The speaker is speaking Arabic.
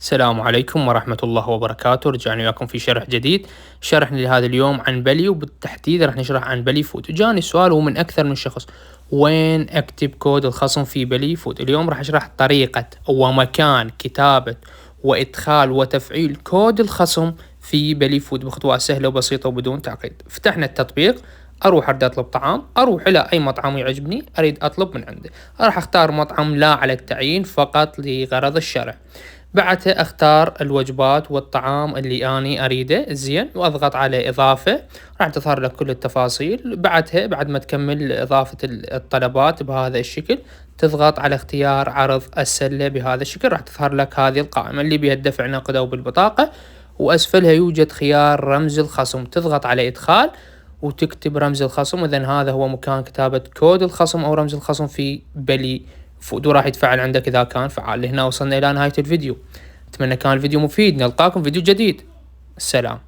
السلام عليكم ورحمة الله وبركاته. رجعنا وياكم في شرح جديد. شرحنا لهذا اليوم عن بلي، وبالتحديد راح نشرح عن بلي فود. جاني سؤال ومن أكثر من شخص: وين أكتب كود الخصم في بلي فود؟ اليوم راح أشرح طريقة ومكان كتابة وإدخال وتفعيل كود الخصم في بلي فود بخطوات سهلة وبسيطة وبدون تعقيد. فتحنا التطبيق، أروح أريد أطلب طعام، أروح إلى أي مطعم يعجبني أريد أطلب من عنده. راح أختار مطعم لا على التعيين، فقط لغرض الشرح. بعدها اختار الوجبات والطعام اللي اني اريده، زين، واضغط على اضافة. راح تظهر لك كل التفاصيل. بعدها بعد ما تكمل اضافة الطلبات بهذا الشكل، تضغط على اختيار عرض السلة بهذا الشكل. راح تظهر لك هذه القائمة اللي بها الدفع نقد او بالبطاقة، واسفلها يوجد خيار رمز الخصم. تضغط على ادخال وتكتب رمز الخصم. اذا هذا هو مكان كتابة كود الخصم او رمز الخصم في بلي فود، وراح يتفعل عندك إذا كان فعال. لهنا وصلنا إلى نهاية الفيديو. أتمنى كان الفيديو مفيد. نلقاكم فيديو جديد. السلام.